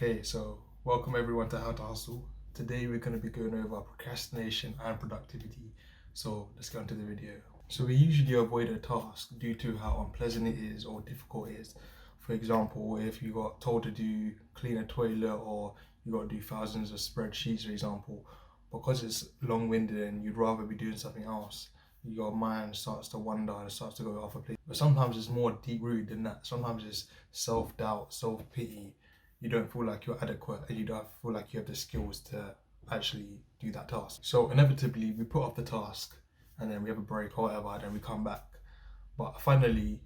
Okay, so welcome everyone to How to Hustle. Today we're going to be going over procrastination and productivity. So let's get into the video. So we usually avoid a task due to how unpleasant it is or difficult it is. For example, if you got told to do clean a toilet or you got to do thousands of spreadsheets, for example, because it's long-winded and you'd rather be doing something else, your mind starts to wander and starts to go off a place. But sometimes it's more deep-rooted than that. Sometimes it's self-doubt, self-pity. You don't feel like you're adequate and you don't feel like you have the skills to actually do that task. So inevitably we put off the task and then we have a break or whatever, and then we come back. But finally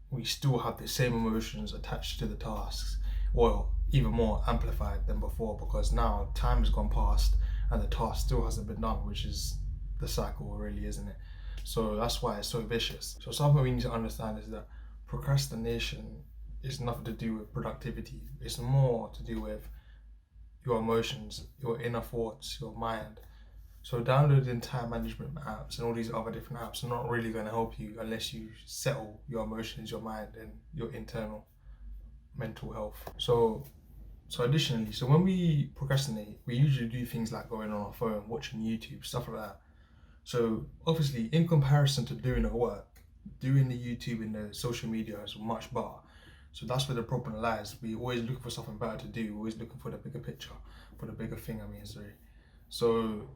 we still have the same emotions attached to the tasks, or even more amplified than before, because now time has gone past and the task still hasn't been done, which is the cycle really, isn't it? So that's why it's so vicious. So something we need to understand is that procrastination is nothing to do with productivity. It's more to do with your emotions, your inner thoughts, your mind. So downloading time management apps and all these other different apps are not really going to help you unless you settle your emotions, your mind, and your internal mental health. So additionally, so when we procrastinate, we usually do things like going on our phone, watching YouTube, stuff like that. So obviously, in comparison to doing the work, doing the YouTube and the social media is much better. So that's where the problem lies. We're always looking for something better to do. We're always looking for the bigger picture, for the bigger thing. So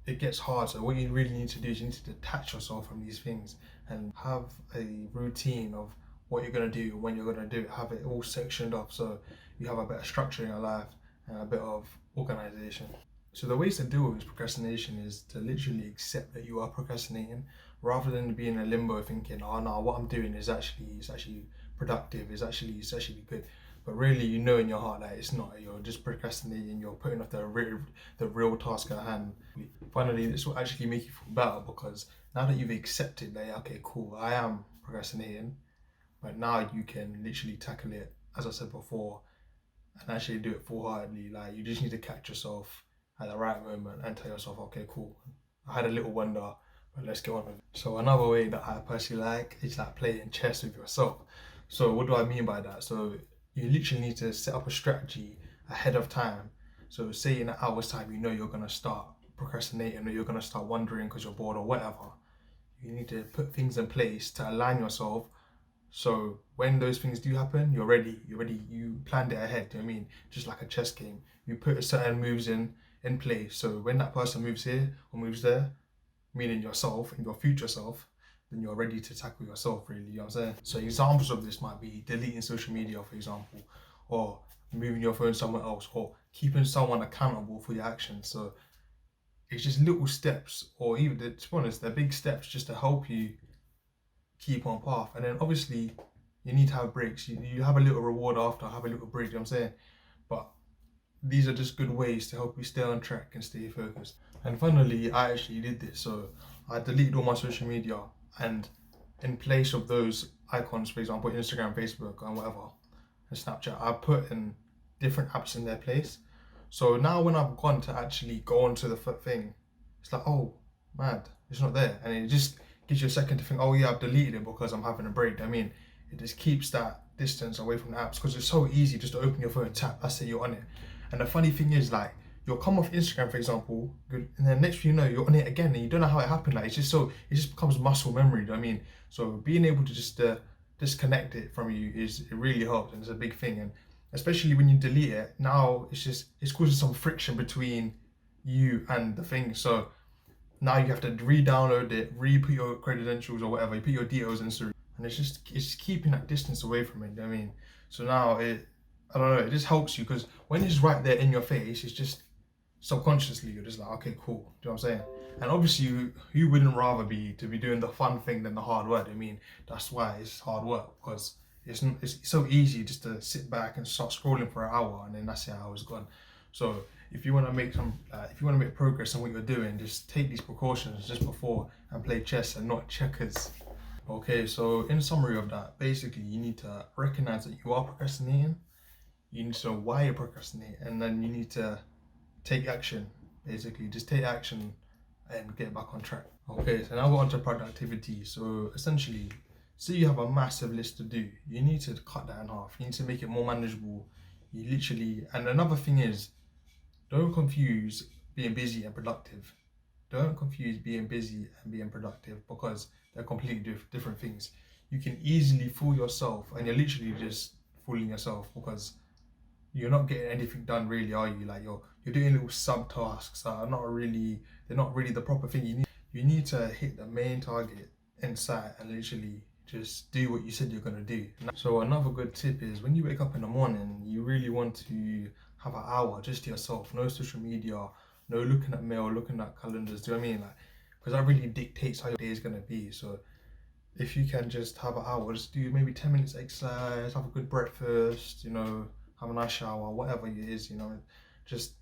it gets hard. So what you really need to do is you need to detach yourself from these things and have a routine of what you're gonna do, when you're gonna do it. Have it all sectioned off so you have a better structure in your life and a bit of organization. So the ways to deal with procrastination is to literally accept that you are procrastinating, rather than being in a limbo thinking, oh no, what I'm doing is actually productive, it's actually good. But really, you know in your heart that it's not. You're just procrastinating. You're putting off the real task at hand. Finally, this will actually make you feel better, because now that you've accepted that, okay, cool, I am procrastinating, but now you can literally tackle it, as I said before, and actually do it full-heartedly. Like, you just need to catch yourself at the right moment and tell yourself, okay, cool, I had a little wonder, but let's get on with it. So another way that I personally like is like playing chess with yourself. So what do I mean by that? So you literally need to set up a strategy ahead of time. So say in an hour's time, you know you're gonna start procrastinating or you're gonna start wondering because you're bored or whatever. You need to put things in place to align yourself. So when those things do happen, you're ready. You planned it ahead. Do you know what I mean? Just like a chess game. You put certain moves in place. So when that person moves here or moves there, meaning yourself and your future self, then you're ready to tackle yourself, really. You know what I'm saying? So examples of this might be deleting social media, for example, or moving your phone somewhere else, or keeping someone accountable for your actions. So it's just little steps, or even, to be honest, they're big steps just to help you keep on path. And then obviously you need to have breaks. You have a little reward after, have a little break, you know what I'm saying? But these are just good ways to help you stay on track and stay focused. And finally, I actually did this. So I deleted all my social media, and in place of those icons, for example, Instagram, Facebook, and whatever, and Snapchat, I put in different apps in their place. So now when I've gone to actually go onto the thing, it's like, oh, mad, it's not there. And it just gives you a second to think, oh yeah, I've deleted it because I'm having a break. I mean, it just keeps that distance away from the apps, because it's so easy just to open your phone, tap, that's it, you're on it. And the funny thing is, like, you'll come off Instagram, for example, and then next thing you know, you're on it again, and you don't know how it happened. Like, it just becomes muscle memory. Do you know what I mean? So being able to just disconnect it from you it really helps, and it's a big thing. And especially when you delete it, now it's causing some friction between you and the thing. So now you have to re-download it, re-put your credentials or whatever, you put your details in, and it's keeping that distance away from it. You know what I mean? So now I don't know, it just helps you, because when it's right there in your face, it's just subconsciously you're just like, okay, cool. Do you know what I'm saying? And obviously you wouldn't rather be doing the fun thing than the hard work. I mean, that's why it's hard work, because it's so easy just to sit back and start scrolling for an hour, and then that's it, hour's gone. So if you want to make progress on what you're doing, just take these precautions just before and play chess and not checkers. Okay, so in summary of that, basically you need to recognize that you are procrastinating. You need to know why you procrastinate, and then you need to take action. Basically, just take action and get back on track. Okay, so now we're on to productivity. So essentially, say you have a massive list to do, you need to cut that in half. You need to make it more manageable. You literally, and another thing is, don't confuse being busy and productive. Don't confuse being busy and being productive, because they're completely different things. You can easily fool yourself, and you're literally just fooling yourself, because you're not getting anything done really, are you? Like you're doing little sub tasks that are not really, they're not really the proper thing. You need to hit the main target in sight and literally just do what you said you're gonna do. So another good tip is, when you wake up in the morning, you really want to have an hour just to yourself. No social media, no looking at mail, looking at calendars. Do you know what I mean? Like, because that really dictates how your day is gonna be. So if you can just have an hour, just do maybe 10 minutes exercise, have a good breakfast, have a nice shower, whatever it is, just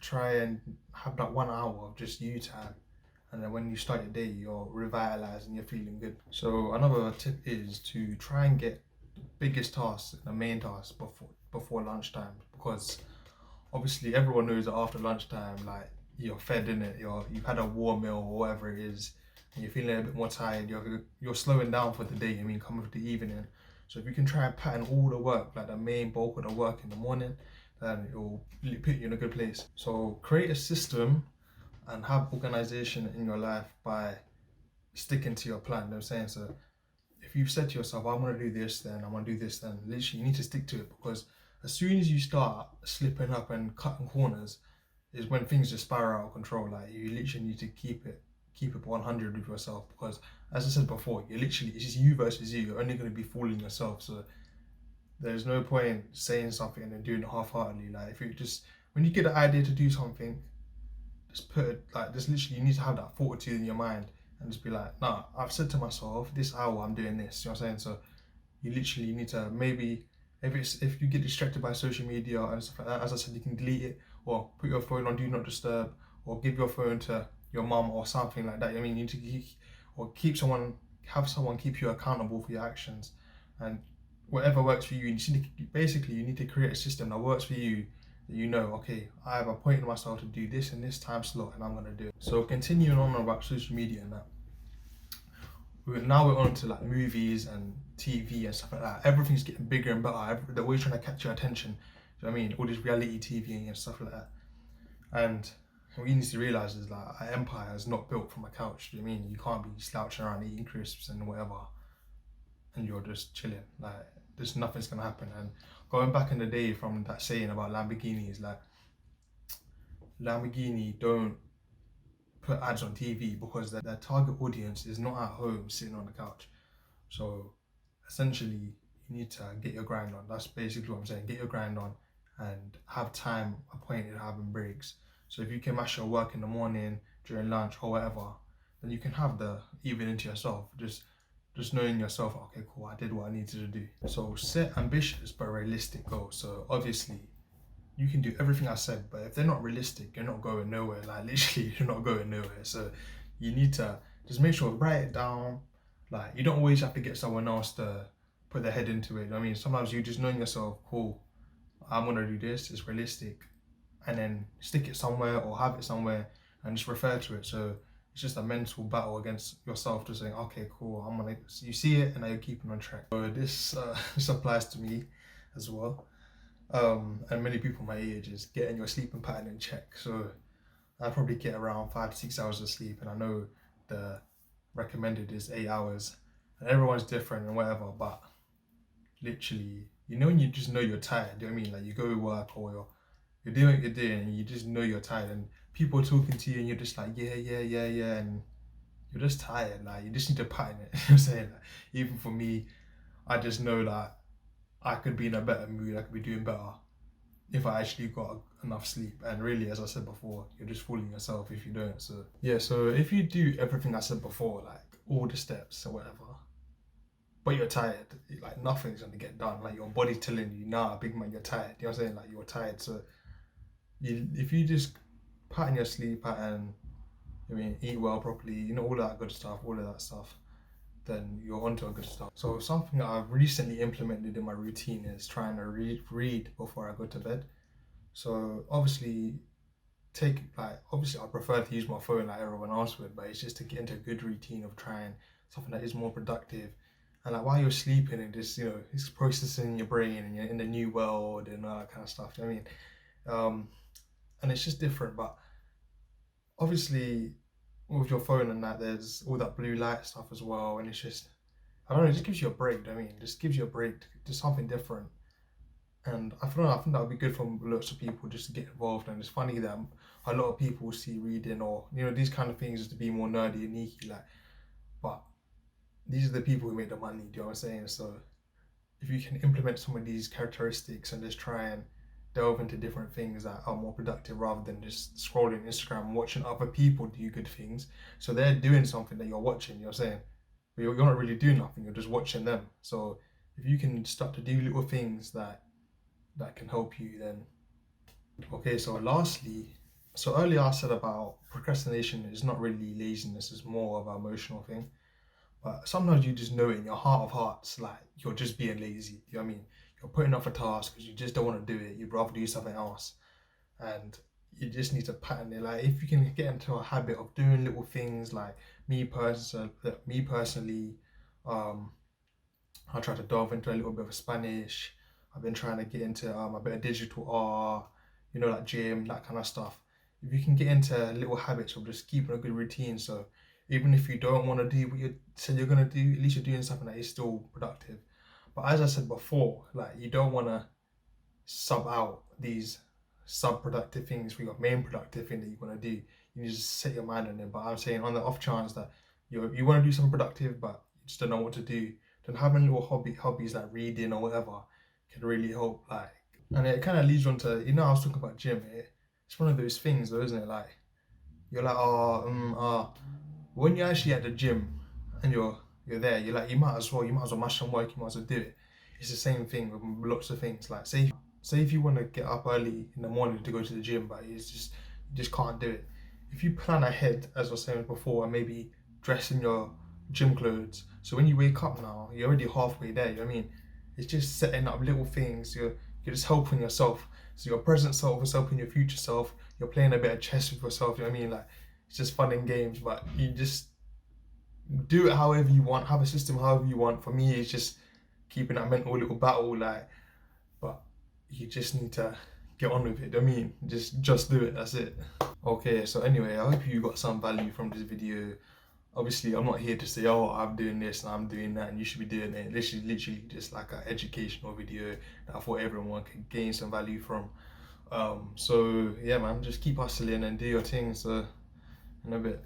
try and have that 1 hour of just you time. And then when you start your day, you're revitalized and you're feeling good. So another tip is to try and get the biggest tasks, the main tasks, before lunchtime, because obviously everyone knows that after lunchtime, like, you're fed in it, you've had a warm meal or whatever it is, and you're feeling a bit more tired. You're slowing down for the day. I mean, coming for the evening. So if you can try and pattern all the work, like the main bulk of the work in the morning, then it will put you in a good place. So create a system and have organization in your life by sticking to your plan. You know what I'm saying? So if you've said to yourself, I'm gonna do this, then I'm gonna do this, then literally you need to stick to it, because as soon as you start slipping up and cutting corners is when things just spiral out of control. Like, you literally need to keep it 100 with yourself, because as I said before, it's just you versus you. You're only going to be fooling yourself. So there's no point saying something and then doing it half-heartedly. Like, if you just, when you get an idea to do something, just put it, like, just literally, you need to have that fortitude in your mind and just be like, nah, I've said to myself, this hour I'm doing this. You know what I'm saying? So you literally need to, maybe if you get distracted by social media and stuff like that, as I said, you can delete it, or put your phone on do not disturb, or give your phone to your mum or something like that. I mean, you need to have someone keep you accountable for your actions, and whatever works for you. You need to create a system that works for you, that okay, I have appointed myself to do this in this time slot, and I'm going to do it. So continuing on about social media and that, now we're on to like movies and TV and stuff like that. Everything's getting bigger and better. They're always trying to catch your attention. Do you know what I mean? All this reality TV and stuff like that. And what you need to realize is, like, our empire is not built from a couch. Do you know what I mean? You can't be slouching around eating crisps and whatever, and you're just chilling. Like, there's nothing's gonna happen. And going back in the day from that saying about Lamborghinis, like, Lamborghini don't put ads on TV because their target audience is not at home sitting on the couch. So essentially, you need to get your grind on. That's basically what I'm saying. Get your grind on and have time appointed, having breaks. So if you can mash your work in the morning, during lunch or whatever, then you can have the evening to yourself. Just knowing yourself, okay, cool, I did what I needed to do. So set ambitious but realistic goals. So obviously, you can do everything I said, but if they're not realistic, you're not going nowhere. Like, literally, you're not going nowhere. So you need to just make sure, write it down. Like, you don't always have to get someone else to put their head into it. I mean, sometimes you just knowing yourself, cool, I'm gonna do this, it's realistic, and then stick it somewhere or have it somewhere and just refer to it. So it's just a mental battle against yourself, just saying, okay, cool, you see it, and now you're keeping on track. So this applies to me as well. And many people my age, is getting your sleeping pattern in check. So I probably get around 5 to 6 hours of sleep, and I know the recommended is 8 hours, and everyone's different and whatever, but literally, when you just know you're tired, do you know what I mean? Like, you go to work or you're doing what you're doing and you just know you're tired, and people are talking to you and you're just like, yeah, and you're just tired. Like, you just need to pattern it. You know what I'm saying? Like, even for me, I just know that I could be in a better mood, I could be doing better if I actually got enough sleep. And really, as I said before, you're just fooling yourself if you don't. So yeah, so if you do everything I said before, like all the steps or whatever, but you're tired, like, nothing's gonna get done. Like, your body's telling you, nah, big man, you're tired. You know what I'm saying? Like, you're tired. So if you just pattern your sleep pattern, eat well properly, all that good stuff, all of that stuff, then you're onto a good start. So something that I've recently implemented in my routine is trying to read before I go to bed. So obviously I prefer to use my phone like everyone else would, but it's just to get into a good routine of trying something that is more productive and like while you're sleeping, and just it's processing in your brain, and you're in the new world and all that kind of stuff. You know what I mean, and it's just different. But obviously, with your phone and that, there's all that blue light stuff as well, and it's just I don't know, it just gives you a break. You know what I mean, it just gives you a break to something different. And I don't know, I think that would be good for lots of people just to get involved. And it's funny that a lot of people see reading or these kind of things to be more nerdy and geeky, like, but these are the people who make the money. Do you know what I'm saying? So if you can implement some of these characteristics and just try and delve into different things that are more productive rather than just scrolling Instagram and watching other people do good things. So they're doing something that you're watching. You're saying, but you're not really doing nothing. You're just watching them. So if you can start to do little things that can help you, then okay. So lastly, so earlier I said about procrastination is not really laziness, it's more of an emotional thing. But sometimes you just know it in your heart of hearts, like you're just being lazy. You know what I mean? You're putting off a task because you just don't want to do it. You'd rather do something else, and you just need to pattern it. Like if you can get into a habit of doing little things, like me personally, um, I try to delve into a little bit of Spanish. I've been trying to get into a bit of digital art, like gym, that kind of stuff. If you can get into little habits of just keeping a good routine, so even if you don't want to do what you said you're gonna do, at least you're doing something that is still productive. But as I said before, like you don't want to sub out these sub-productive things for your main productive thing that you want to do. You need to just set your mind on it. But I'm saying on the off chance that you want to do something productive, but you just don't know what to do, then having little hobbies like reading or whatever can really help. Like, and it kind of leads on to I was talking about gym. It's one of those things, though, isn't it? Like you're like, when you're actually at the gym and you're there, you're like, you might as well mash some work, you might as well do it. It's the same thing with lots of things. Like say if you want to get up early in the morning to go to the gym, but you just can't do it. If you plan ahead, as I was saying before, and maybe dress in your gym clothes, so when you wake up now, you're already halfway there. You know what I mean? It's just setting up little things. You're just helping yourself. So your present self is helping your future self. You're playing a bit of chess with yourself. You know what I mean? Like it's just fun and games, but you just do it however you want. Have a system however you want. For me, it's just keeping that mental little battle. Like, but you just need to get on with it. I mean, just do it. That's it. Okay. So anyway, I hope you got some value from this video. Obviously, I'm not here to say, oh, I'm doing this and I'm doing that and you should be doing it. This is literally just like an educational video that I thought everyone could gain some value from. So yeah, man, just keep hustling and do your thing. So in a bit.